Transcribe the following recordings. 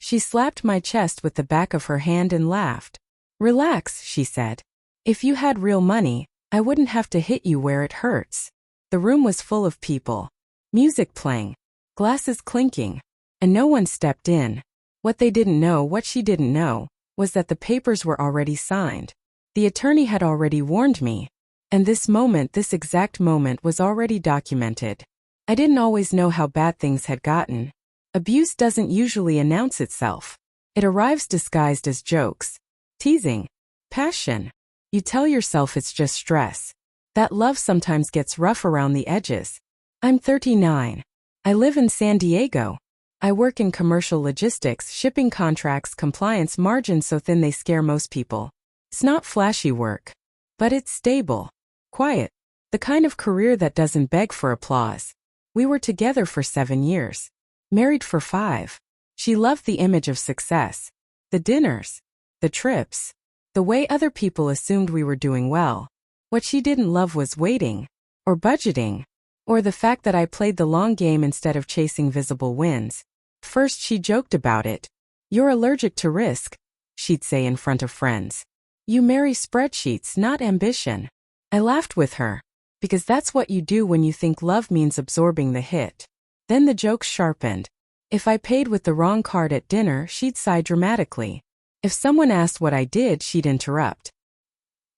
She slapped my chest with the back of her hand and laughed. Relax, she said. If you had real money, I wouldn't have to hit you where it hurts. The room was full of people. Music playing. Glasses clinking. And no one stepped in. What they didn't know, what she didn't know, was that the papers were already signed. The attorney had already warned me. And this moment, this exact moment, was already documented. I didn't always know how bad things had gotten. Abuse doesn't usually announce itself. It arrives disguised as jokes, teasing, passion. You tell yourself it's just stress. That love sometimes gets rough around the edges. I'm 39. I live in San Diego. I work in commercial logistics, shipping contracts, compliance, margins so thin they scare most people. It's not flashy work, but it's stable, quiet, the kind of career that doesn't beg for applause. We were together for 7 years, married for 5. She loved the image of success, the dinners, the trips, the way other people assumed we were doing well. What she didn't love was waiting, or budgeting, or the fact that I played the long game instead of chasing visible wins. First she joked about it. You're allergic to risk, she'd say in front of friends. You marry spreadsheets, not ambition. I laughed with her, because that's what you do when you think love means absorbing the hit. Then the jokes sharpened. If I paid with the wrong card at dinner, she'd sigh dramatically. If someone asked what I did, she'd interrupt.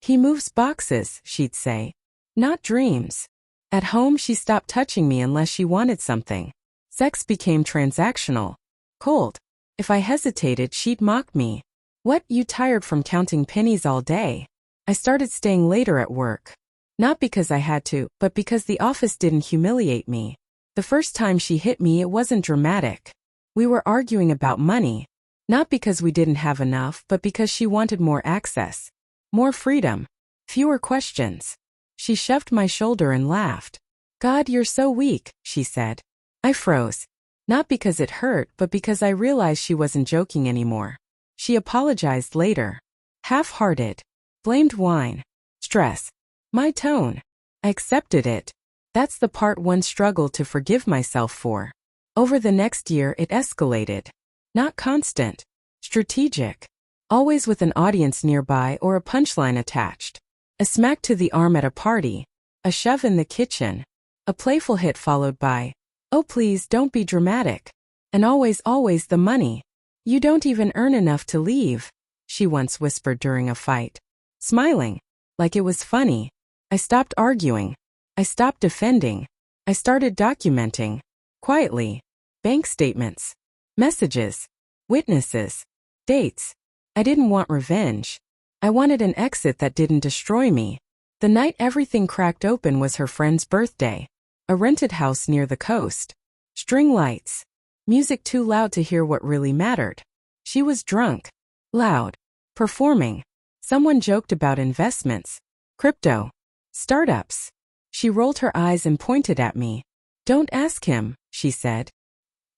He moves boxes, she'd say, not dreams. At home, she stopped touching me unless she wanted something. Sex became transactional, cold. If I hesitated, she'd mock me. What, you tired from counting pennies all day? I started staying later at work. Not because I had to, but because the office didn't humiliate me. The first time she hit me, it wasn't dramatic. We were arguing about money. Not because we didn't have enough, but because she wanted more access. More freedom. Fewer questions. She shoved my shoulder and laughed. God, you're so weak, she said. I froze. Not because it hurt, but because I realized she wasn't joking anymore. She apologized later. Half-hearted. Blamed wine. Stress. My tone. I accepted it. That's the part one struggled to forgive myself for. Over the next year, it escalated. Not constant. Strategic. Always with an audience nearby or a punchline attached. A smack to the arm at a party. A shove in the kitchen. A playful hit followed by, oh please don't be dramatic. And always the money. You don't even earn enough to leave, she once whispered during a fight. Smiling. Like it was funny. I stopped arguing. I stopped defending. I started documenting. Quietly. Bank statements. Messages. Witnesses. Dates. I didn't want revenge. I wanted an exit that didn't destroy me. The night everything cracked open was her friend's birthday. A rented house near the coast. String lights. Music too loud to hear what really mattered. She was drunk. Loud. Performing. Someone joked about investments. Crypto. Startups. She rolled her eyes and pointed at me. Don't ask him, she said.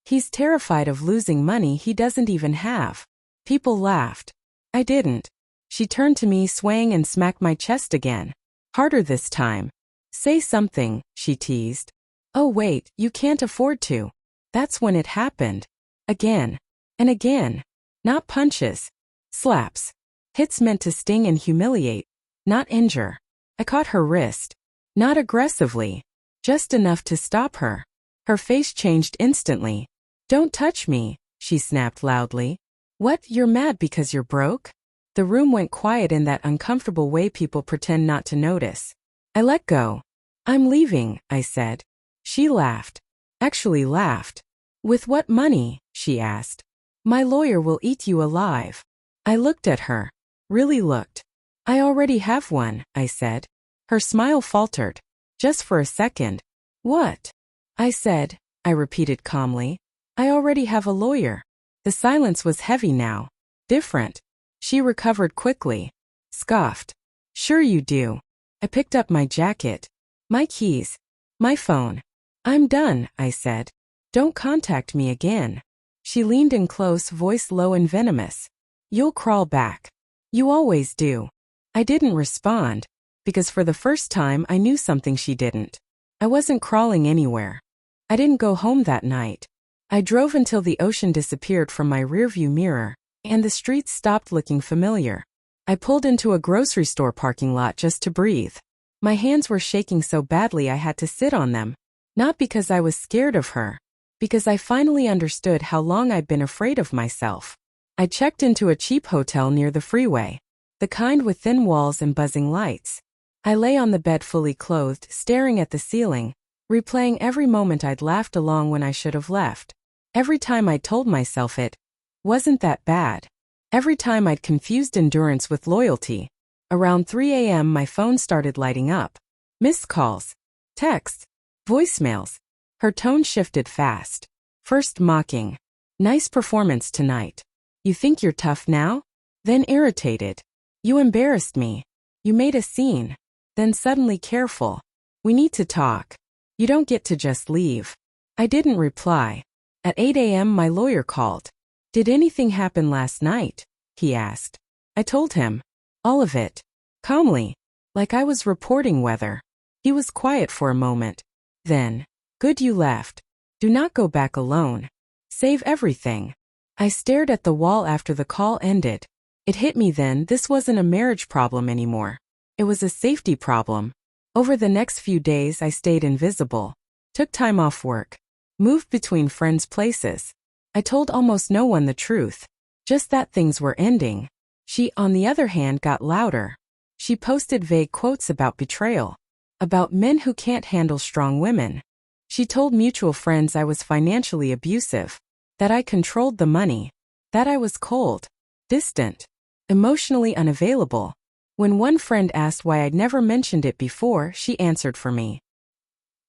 He's terrified of losing money he doesn't even have. People laughed. I didn't. She turned to me, swaying, and smacked my chest again. Harder this time. Say something, she teased. Oh wait, you can't afford to. That's when it happened. Again. And again. Not punches. Slaps. Hits meant to sting and humiliate, not injure. I caught her wrist. Not aggressively. Just enough to stop her. Her face changed instantly. Don't touch me, she snapped loudly. What, you're mad because you're broke? The room went quiet in that uncomfortable way people pretend not to notice. I let go. I'm leaving, I said. She laughed. Actually laughed. With what money? She asked. My lawyer will eat you alive. I looked at her. Really looked. I already have one, I said. Her smile faltered. Just for a second. What? I said, I repeated calmly. I already have a lawyer. The silence was heavy now. Different. She recovered quickly. Scoffed. Sure you do. I picked up my jacket. My keys. My phone. I'm done, I said. Don't contact me again. She leaned in close, voice low and venomous. You'll crawl back. You always do. I didn't respond, because for the first time I knew something she didn't. I wasn't crawling anywhere. I didn't go home that night. I drove until the ocean disappeared from my rearview mirror, and the streets stopped looking familiar. I pulled into a grocery store parking lot just to breathe. My hands were shaking so badly I had to sit on them. Not because I was scared of her. Because I finally understood how long I'd been afraid of myself. I checked into a cheap hotel near the freeway. The kind with thin walls and buzzing lights. I lay on the bed fully clothed, staring at the ceiling, replaying every moment I'd laughed along when I should have left. Every time I told myself it wasn't that bad. Every time I'd confused endurance with loyalty. Around 3 a.m. my phone started lighting up. Missed calls, texts, voicemails. Her tone shifted fast. First mocking. Nice performance tonight. You think you're tough now? Then irritated. You embarrassed me. You made a scene. Then suddenly careful. We need to talk. You don't get to just leave. I didn't reply. At 8 a.m. my lawyer called. Did anything happen last night? He asked. I told him. All of it. Calmly. Like I was reporting weather. He was quiet for a moment. Then. Good you left. Do not go back alone. Save everything. I stared at the wall after the call ended. It hit me then this wasn't a marriage problem anymore. It was a safety problem. Over the next few days I stayed invisible. Took time off work. Moved between friends' places. I told almost no one the truth. Just that things were ending. She, on the other hand, got louder. She posted vague quotes about betrayal. About men who can't handle strong women. She told mutual friends I was financially abusive. That I controlled the money. That I was cold. Distant. Emotionally unavailable. When one friend asked why I'd never mentioned it before, she answered for me.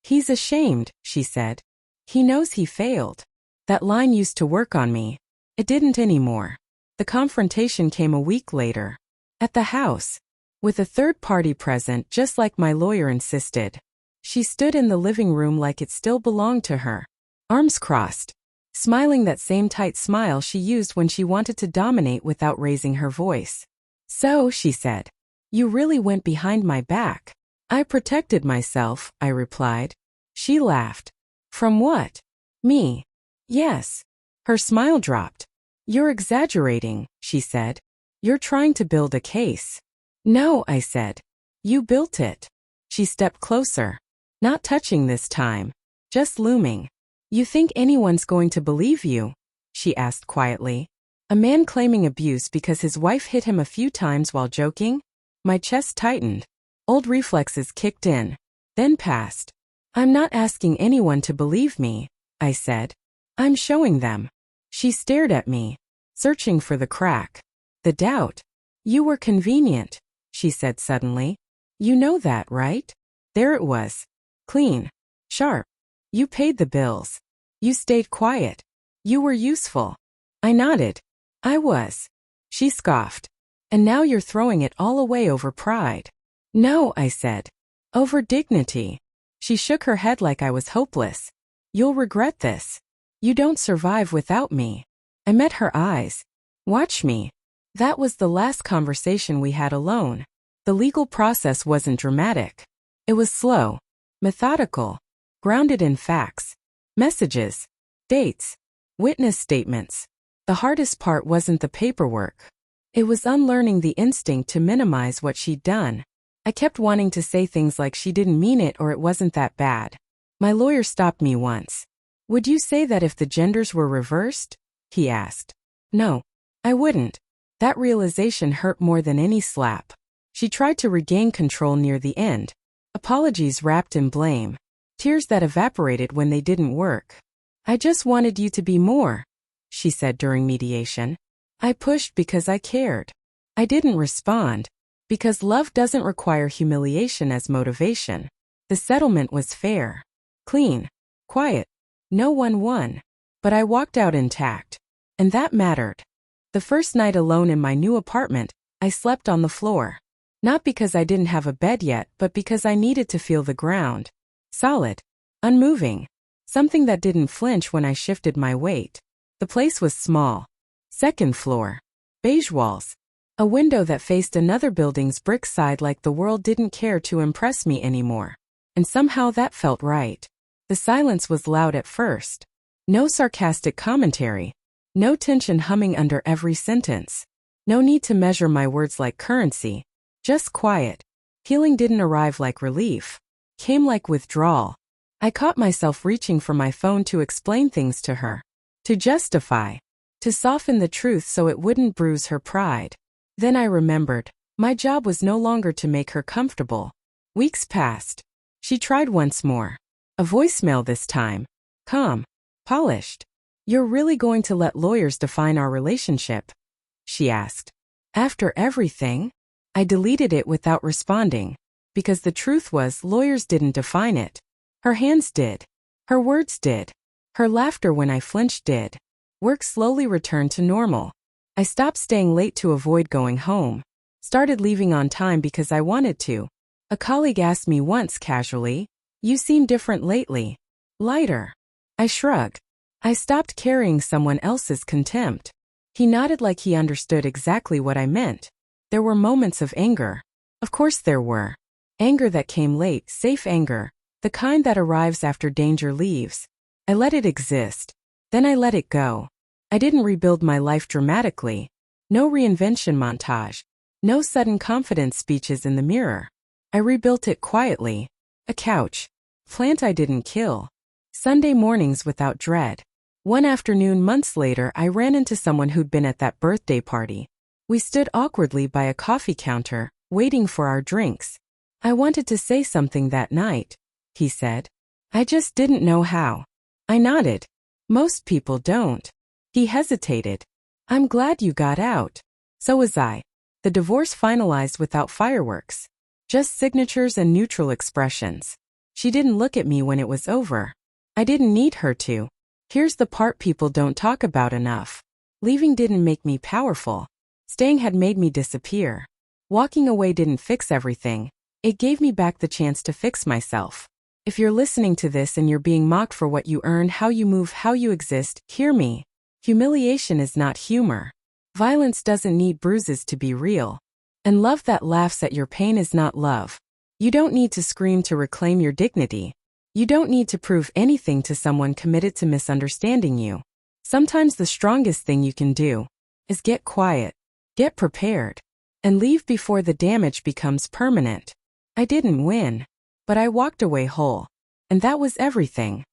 He's ashamed, she said. He knows he failed. That line used to work on me. It didn't anymore. The confrontation came a week later. At the house. With a third party present just like my lawyer insisted. She stood in the living room like it still belonged to her. Arms crossed. Smiling that same tight smile she used when she wanted to dominate without raising her voice. So, she said. You really went behind my back. I protected myself, I replied. She laughed. From what? Me. Yes. Her smile dropped. You're exaggerating, she said. You're trying to build a case. No, I said. You built it. She stepped closer. Not touching this time. Just looming. You think anyone's going to believe you? She asked quietly. A man claiming abuse because his wife hit him a few times while joking? My chest tightened. Old reflexes kicked in. Then passed. I'm not asking anyone to believe me, I said. I'm showing them. She stared at me, searching for the crack. The doubt. You were convenient, she said suddenly. You know that, right? There it was. Clean. Sharp. You paid the bills. You stayed quiet. You were useful. I nodded. I was. She scoffed. And now you're throwing it all away over pride. No, I said. Over dignity. She shook her head like I was hopeless. You'll regret this. You don't survive without me. I met her eyes. Watch me. That was the last conversation we had alone. The legal process wasn't dramatic. It was slow, methodical, grounded in facts, messages, dates, witness statements. The hardest part wasn't the paperwork. It was unlearning the instinct to minimize what she'd done. I kept wanting to say things like she didn't mean it or it wasn't that bad. My lawyer stopped me once. Would you say that if the genders were reversed? He asked. No, I wouldn't. That realization hurt more than any slap. She tried to regain control near the end. Apologies wrapped in blame. Tears that evaporated when they didn't work. I just wanted you to be more, she said during mediation. I pushed because I cared. I didn't respond. Because love doesn't require humiliation as motivation. The settlement was fair. Clean. Quiet. No one won. But I walked out intact. And that mattered. The first night alone in my new apartment, I slept on the floor. Not because I didn't have a bed yet, but because I needed to feel the ground. Solid. Unmoving. Something that didn't flinch when I shifted my weight. The place was small. Second floor. Beige walls. A window that faced another building's brick side like the world didn't care to impress me anymore. And somehow that felt right. The silence was loud at first. No sarcastic commentary. No tension humming under every sentence. No need to measure my words like currency. Just quiet. Healing didn't arrive like relief. Came like withdrawal. I caught myself reaching for my phone to explain things to her. To justify. To soften the truth so it wouldn't bruise her pride. Then I remembered. My job was no longer to make her comfortable. Weeks passed. She tried once more. A voicemail this time. Calm. Polished. You're really going to let lawyers define our relationship? She asked. After everything? I deleted it without responding. Because the truth was, lawyers didn't define it. Her hands did. Her words did. Her laughter when I flinched did. Work slowly returned to normal. I stopped staying late to avoid going home. Started leaving on time because I wanted to. A colleague asked me once casually, "You seem different lately. Lighter." I shrugged. I stopped carrying someone else's contempt. He nodded like he understood exactly what I meant. There were moments of anger. Of course there were. Anger that came late, safe anger, the kind that arrives after danger leaves. I let it exist. Then I let it go. I didn't rebuild my life dramatically. No reinvention montage. No sudden confidence speeches in the mirror. I rebuilt it quietly. A couch. Plant I didn't kill. Sunday mornings without dread. One afternoon months later, I ran into someone who'd been at that birthday party. We stood awkwardly by a coffee counter, waiting for our drinks. I wanted to say something that night, he said. I just didn't know how. I nodded. Most people don't. He hesitated. I'm glad you got out. So was I. The divorce finalized without fireworks. Just signatures and neutral expressions. She didn't look at me when it was over. I didn't need her to. Here's the part people don't talk about enough. Leaving didn't make me powerful. Staying had made me disappear. Walking away didn't fix everything. It gave me back the chance to fix myself. If you're listening to this and you're being mocked for what you earn, how you move, how you exist, hear me. Humiliation is not humor. Violence doesn't need bruises to be real. And love that laughs at your pain is not love. You don't need to scream to reclaim your dignity. You don't need to prove anything to someone committed to misunderstanding you. Sometimes the strongest thing you can do is get quiet, get prepared, and leave before the damage becomes permanent. I didn't win, but I walked away whole. And that was everything.